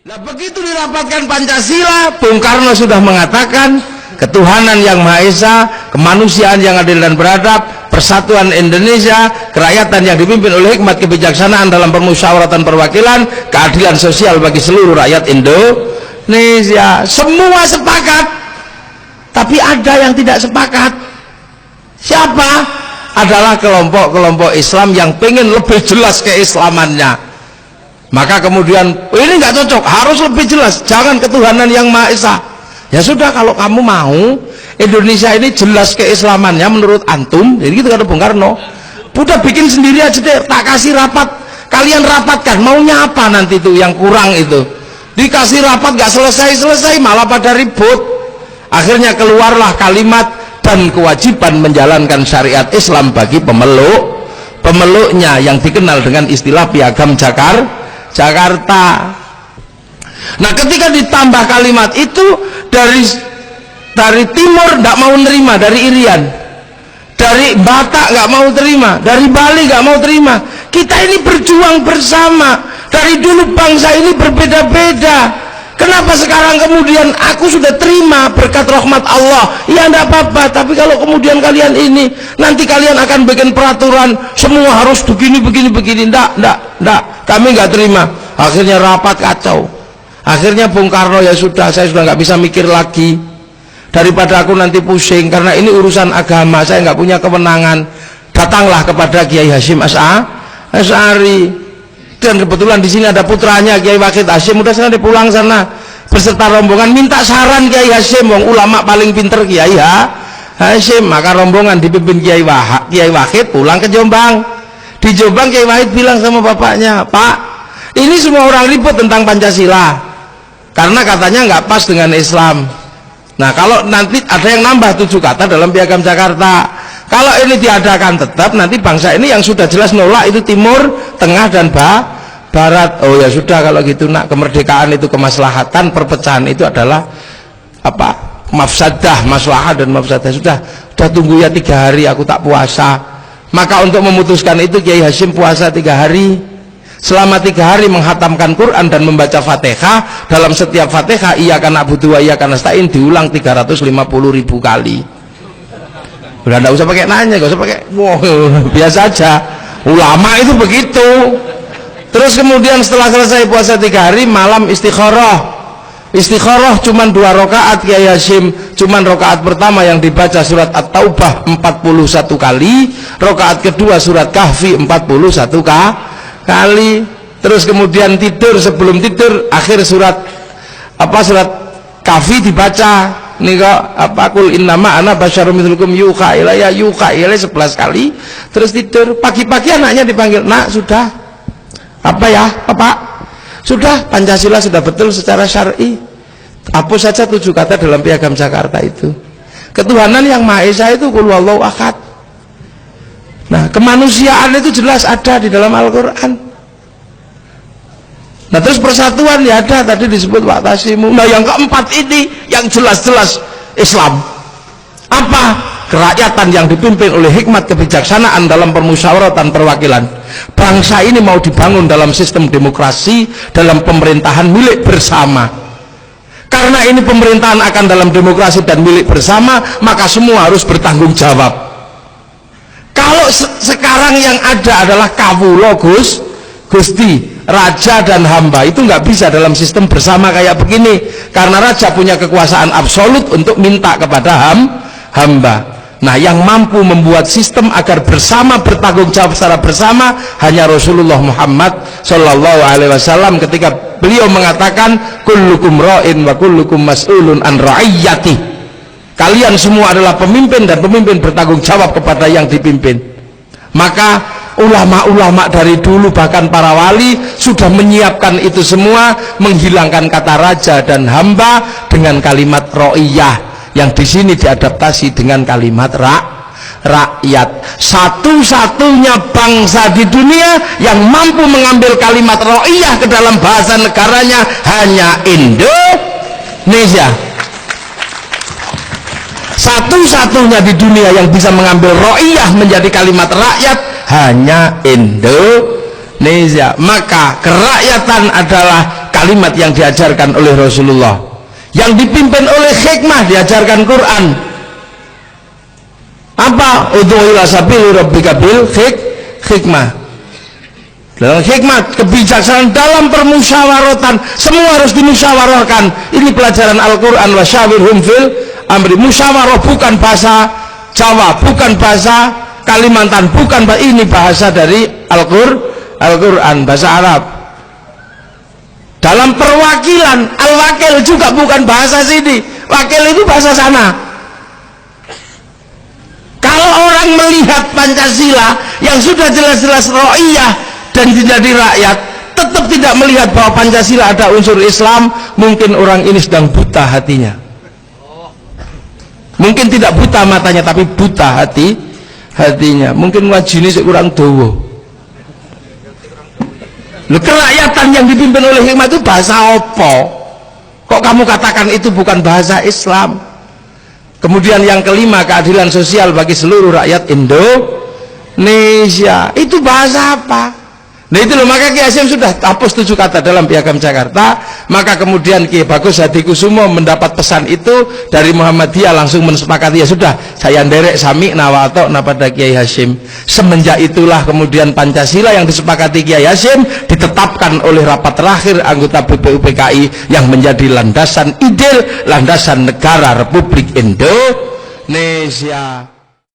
Nah, begitu dirapatkan Pancasila, Bung Karno sudah mengatakan ketuhanan yang Maha Esa, kemanusiaan yang adil dan beradab, persatuan Indonesia, kerakyatan yang dipimpin oleh hikmat kebijaksanaan dalam permusyawaratan perwakilan, keadilan sosial bagi seluruh rakyat Indonesia. Semua sepakat, tapi ada yang tidak sepakat. Siapa? Adalah kelompok-kelompok Islam yang pengen lebih jelas keislamannya. Maka kemudian ini nggak cocok, harus lebih jelas, jangan ketuhanan yang Maha Esa. Ya sudah, kalau kamu mau Indonesia ini jelas keislamannya menurut antum, jadi gitu kata Bung Karno. Udah bikin sendiri aja deh, tak kasih rapat, kalian rapatkan maunya apa nanti itu yang kurang itu. Dikasih rapat nggak selesai-selesai, malah pada ribut. Akhirnya keluarlah kalimat dan kewajiban menjalankan syariat Islam bagi pemeluknya yang dikenal dengan istilah Piagam Jakarta. Nah, ketika ditambah kalimat itu, dari timur nggak mau nerima, dari Irian, dari Batak nggak mau terima, dari Bali nggak mau terima. Kita ini berjuang bersama, dari dulu bangsa ini berbeda-beda. Kenapa sekarang kemudian aku sudah terima berkat rahmat Allah? Ya enggak apa-apa, tapi kalau kemudian kalian ini nanti kalian akan bikin peraturan semua harus begini. Enggak, kami enggak terima. Akhirnya rapat kacau. Akhirnya Bung Karno, ya sudah, saya sudah enggak bisa mikir lagi. Daripada aku nanti pusing karena ini urusan agama, saya enggak punya kewenangan. Datanglah kepada Kiai Hasyim Asy'ari. Dan kebetulan di sini ada putranya Kiai Wahid Hasyim, udah sana dia pulang sana beserta rombongan, minta saran Kiai Hasyim, wong ulama paling pinter Kiai Hasyim. Maka rombongan dipimpin Kiai Wahid pulang ke Jombang. Di Jombang Kiai Wahid bilang sama bapaknya, Pak, ini semua orang ribut tentang Pancasila karena katanya nggak pas dengan Islam. Nah, kalau nanti ada yang nambah 7 kata dalam Piagam Jakarta, kalau ini diadakan tetap, nanti bangsa ini yang sudah jelas nolak itu timur, tengah dan barat. Oh ya sudah, kalau gitu nak, kemerdekaan itu kemaslahatan, perpecahan itu adalah apa? Mafsadah, maslahat dan mafsadah. Sudah tunggu ya 3 hari aku tak puasa. Maka untuk memutuskan itu Kiai Hasyim puasa 3 hari. Selama 3 hari menghatamkan Quran dan membaca Fatihah. Dalam setiap Fatihah iyyaka na'budu wa iyyaka nasta'in diulang 350.000 kali. Udah nggak usah pakai nanya, nggak usah pakai biasa aja. Ulama itu begitu. Terus kemudian setelah selesai puasa 3 hari, malam istikharah cuman 2 rakaat Kiai Hasyim. Cuman rakaat pertama yang dibaca surat At-Taubah 41 kali, rakaat kedua surat Kahfi 41 kali. Terus kemudian tidur, sebelum tidur akhir surat Kahfi dibaca. Ini kok apa, kul innama ana basyarum mithlukum yuha ilayya 11 kali. Terus tidur. Pagi-pagi anaknya dipanggil, nak sudah apa ya Bapak, sudah Pancasila sudah betul secara syar'i, hapus saja 7 kata dalam Piagam Jakarta itu. Ketuhanan yang Maha Esa itu qul huwallahu ahad. Nah, kemanusiaan itu jelas ada di dalam Al-Quran. Nah, terus persatuan ya ada, tadi disebut wa'tasimu. Nah, yang keempat ini yang jelas-jelas Islam. Apa? Kerakyatan yang dipimpin oleh hikmat kebijaksanaan dalam permusyawaratan perwakilan. Bangsa ini mau dibangun dalam sistem demokrasi, dalam pemerintahan milik bersama. Karena ini pemerintahan akan dalam demokrasi dan milik bersama, maka semua harus bertanggung jawab. Kalau sekarang yang ada adalah kawula Gusti, raja dan hamba, itu nggak bisa dalam sistem bersama kayak begini, karena raja punya kekuasaan absolut untuk minta kepada hamba. Nah, yang mampu membuat sistem agar bersama bertanggung jawab secara bersama hanya Rasulullah Muhammad Shallallahu Alaihi Wasallam, ketika beliau mengatakan kullukum ra'in wa kullukum mas'ulun an ra'iyyati. Kalian semua adalah pemimpin dan pemimpin bertanggung jawab kepada yang dipimpin. Maka ulama-ulama dari dulu, bahkan para wali sudah menyiapkan itu semua, menghilangkan kata raja dan hamba dengan kalimat ro'iyah, yang di sini diadaptasi dengan kalimat rakyat. Satu-satunya bangsa di dunia yang mampu mengambil kalimat ro'iyah ke dalam bahasa negaranya hanya Indonesia. Satu-satunya di dunia yang bisa mengambil ro'iyah menjadi kalimat rakyat hanya Indonesia. Maka kerakyatan adalah kalimat yang diajarkan oleh Rasulullah, yang dipimpin oleh hikmah, diajarkan Quran. Apa? Ud'u ila sabili rabbika bil hikmah. Dalam hikmah, kebijaksanaan dalam permusyawaratan, semua harus dimusyawarahkan. Ini pelajaran Al-Quran. Wasyawirhum fil amri. Musyawarah bukan bahasa Jawa, bukan bahasa Kalimantan, bukan bahasa, ini bahasa dari Al-Quran, bahasa Arab. Dalam perwakilan, al-wakil juga bukan bahasa sini, wakil itu bahasa sana. Kalau orang melihat Pancasila yang sudah jelas-jelas ro'iyah dan menjadi rakyat, tetap tidak melihat bahwa Pancasila ada unsur Islam, mungkin orang ini sedang buta hatinya. Mungkin tidak buta matanya, tapi buta hatinya. Mungkin wajini kurang dawa. Kerakyatan yang dipimpin oleh hikmah itu bahasa apa? Kok kamu katakan itu bukan bahasa Islam? Kemudian yang kelima, keadilan sosial bagi seluruh rakyat Indonesia. Itu bahasa apa? Nah itu loh, maka Kiai Hasyim sudah hapus 7 kata dalam Piagam Jakarta. Maka kemudian Kiai Bagus Hadikusumo mendapat pesan itu dari Muhammadiyah, langsung mensepakati, ya sudah, saya nderek sami nawato pada Kiai Hasyim. Semenjak itulah kemudian Pancasila yang disepakati Kiai Hasyim ditetapkan oleh rapat terakhir anggota BPUPKI yang menjadi landasan ideal, landasan negara Republik Indonesia.